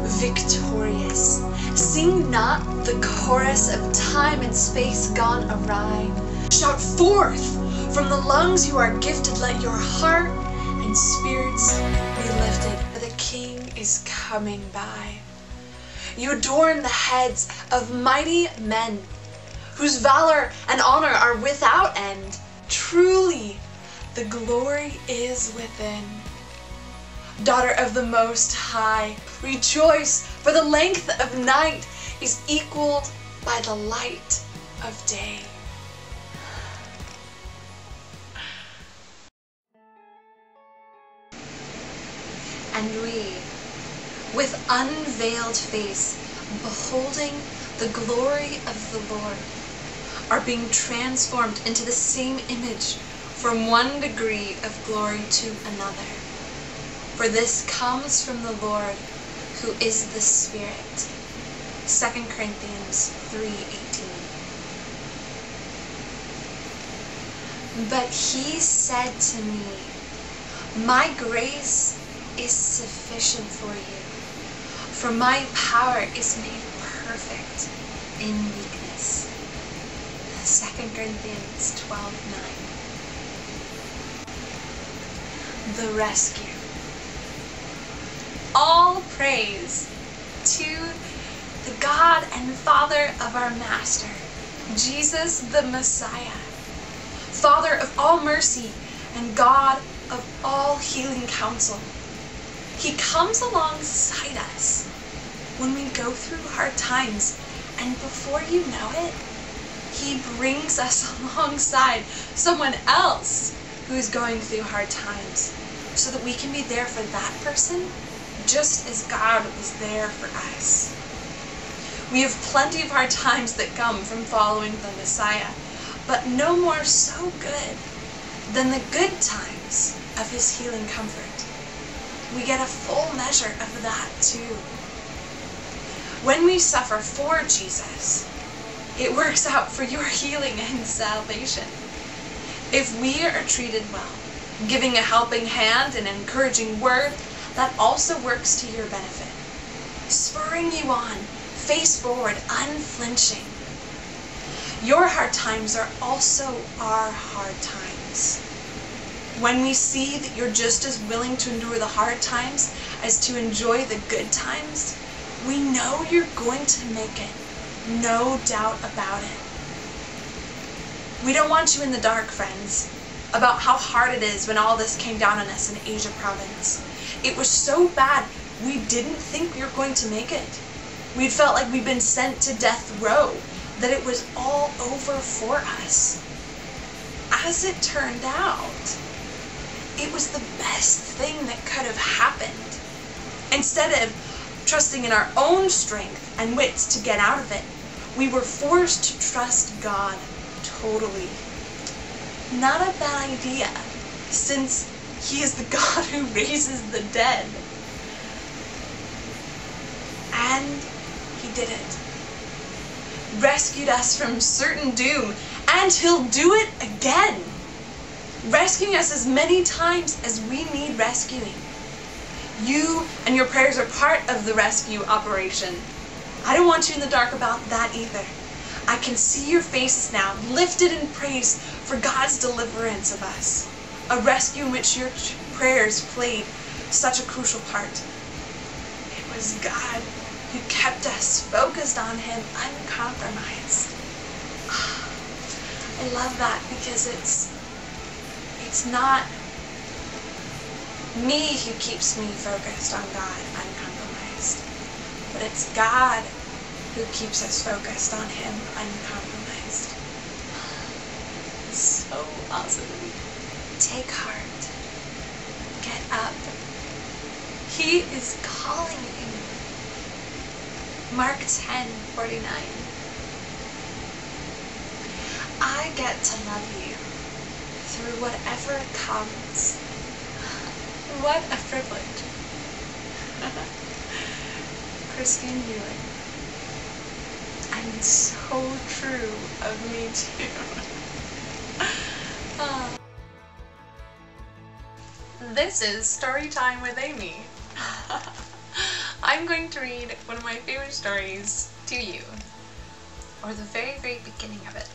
victorious. Sing not the chorus of time and space gone awry. Shout forth from the lungs you are gifted. Let your heart and spirits be lifted, for the King is coming by. You adorn the heads of mighty men, whose valor and honor are without end. Truly, the glory is within. Daughter of the Most High, rejoice, for the length of night is equaled by the light of day. And we, with unveiled face, beholding the glory of the Lord, are being transformed into the same image from one degree of glory to another. For this comes from the Lord, who is the Spirit. 2 Corinthians 3:18. But he said to me, my grace is sufficient for you, for my power is made perfect in weakness. 2 Corinthians 12:9. The rescue. All praise to the God and Father of our Master, Jesus the Messiah, Father of all mercy and God of all healing counsel. He comes alongside us when we go through hard times, and before you know it, he brings us alongside someone else who is going through hard times, so that we can be there for that person just as God was there for us. We have plenty of hard times that come from following the Messiah, but no more so good than the good times of his healing comfort. We get a full measure of that too. When we suffer for Jesus, it works out for your healing and salvation. If we are treated well, giving a helping hand and encouraging word, that also works to your benefit, spurring you on, face forward, unflinching. Your hard times are also our hard times. When we see that you're just as willing to endure the hard times as to enjoy the good times, we know you're going to make it. No doubt about it. We don't want you in the dark, friends, about how hard it is when all this came down on us in Asia province. It was so bad, we didn't think we were going to make it. We felt like we'd been sent to death row, that it was all over for us. As it turned out, it was the best thing that could have happened. Instead of trusting in our own strength and wits to get out of it, we were forced to trust God totally. Not a bad idea, since he is the God who raises the dead. And he did it. Rescued us from certain doom, and he'll do it again. Rescuing us as many times as we need rescuing. You and your prayers are part of the rescue operation. I don't want you in the dark about that either. I can see your faces now, lifted in praise for God's deliverance of us. A rescue in which your prayers played such a crucial part. It was God who kept us focused on him, uncompromised. I love that because it's not me who keeps me focused on God, uncompromised, but it's God who keeps us focused on him, uncompromised. It's so awesome. Take heart. Get up. He is calling you. Mark 10:49. I get to love you through whatever comes. What a privilege. Christine Hewitt. And so true of me too. This is Story Time with Amy. I'm going to read one of my favorite stories to you, or the very, very beginning of it.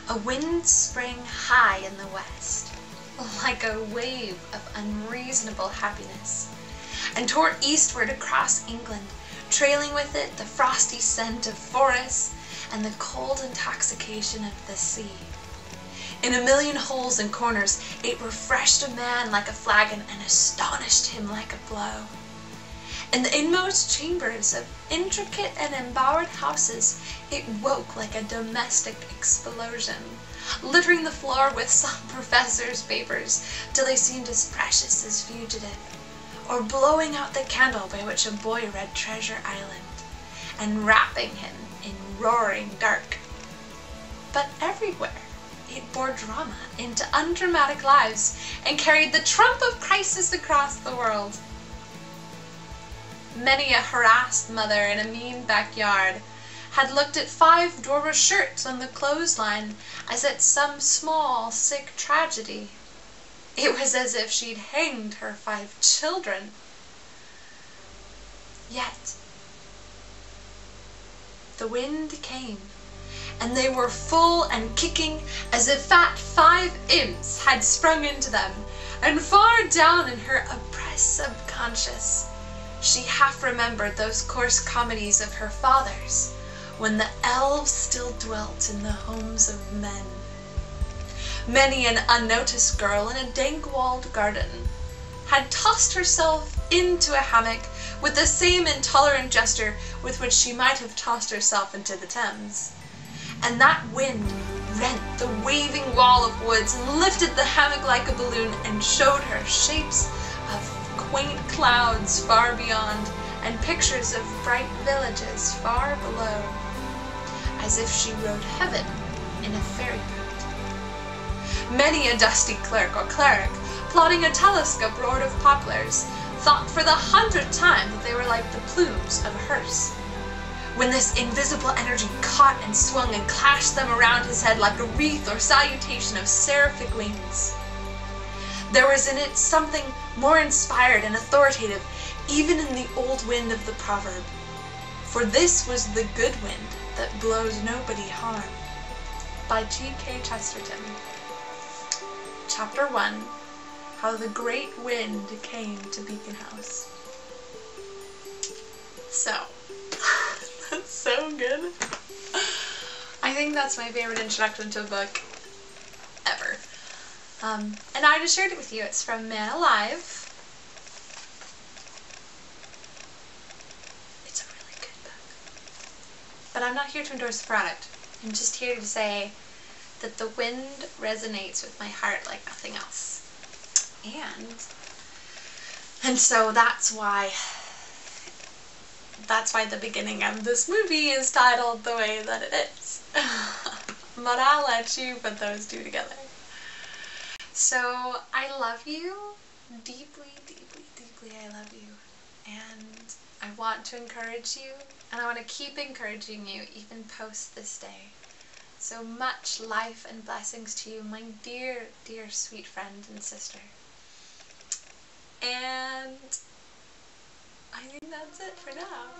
A wind sprang high in the west, like a wave of unreasonable happiness, and tore eastward across England, trailing with it the frosty scent of forests and the cold intoxication of the sea. In a million holes and corners it refreshed a man like a flagon and astonished him like a blow. In the inmost chambers of intricate and embowered houses it woke like a domestic explosion, littering the floor with some professor's papers till they seemed as precious as fugitive, or blowing out the candle by which a boy read Treasure Island, and wrapping him in roaring dark. But everywhere it bore drama into undramatic lives and carried the trump of crisis across the world. Many a harassed mother in a mean backyard had looked at 5 Dora shirts on the clothesline as at some small, sick tragedy. It was as if she'd hanged her 5 children. Yet the wind came, and they were full and kicking as if fat 5 imps had sprung into them, and far down in her oppressed subconscious she half remembered those coarse comedies of her father's, when the elves still dwelt in the homes of men. Many an unnoticed girl in a dank-walled garden had tossed herself into a hammock with the same intolerant gesture with which she might have tossed herself into the Thames. And that wind rent the waving wall of woods and lifted the hammock like a balloon and showed her shapes of quaint clouds far beyond and pictures of bright villages far below, as if she rode heaven in a ferry boat. Many a dusty clerk or cleric, plodding a telescope roared of poplars, thought for the 100th time that they were like the plumes of a hearse, when this invisible energy caught and swung and clashed them around his head like a wreath or salutation of seraphic wings. There was in it something more inspired and authoritative even in the old wind of the proverb, for this was the good wind that blows nobody harm, by G.K. Chesterton. Chapter 1, How the Great Wind Came to Beacon House. So, that's so good. I think that's my favorite introduction to a book ever. And I just shared it with you. It's from Man Alive. It's a really good book. But I'm not here to endorse the product. I'm just here to say that the wind resonates with my heart like nothing else. And so that's why the beginning of this movie is titled the way that it is. But I'll let you put those two together. So I love you deeply, deeply, deeply. I love you, and I want to encourage you, and I want to keep encouraging you even post this day. So much life and blessings to you, my dear, dear sweet friend and sister. And I think that's it for now.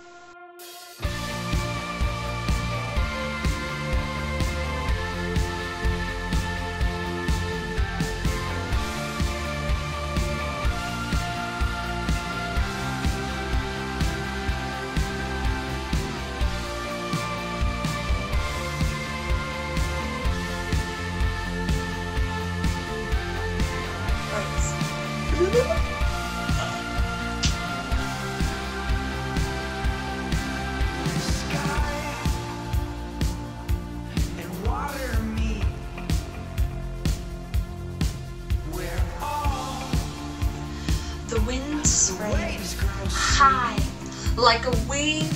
The wind sprang high like a wave.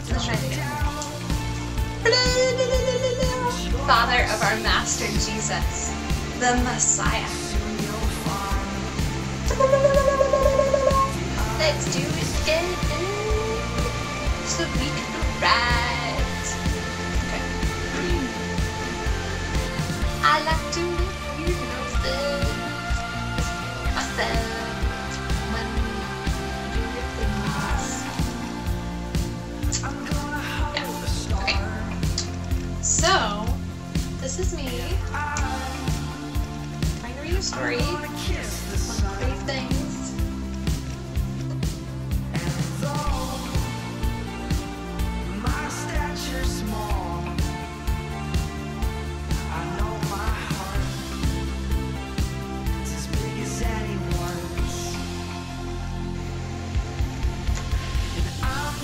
Let's try it again. Father of our Master Jesus, the Messiah. Let's do it again so we can ride. Okay. I like to live, you know this myself. When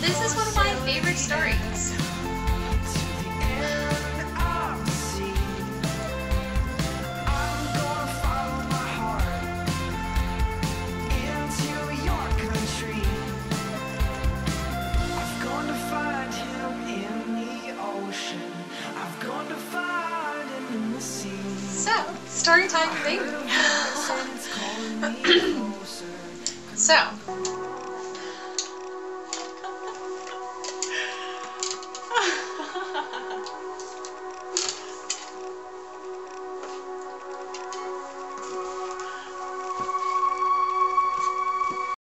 This is one of my favorite stories. So, story time, baby. So,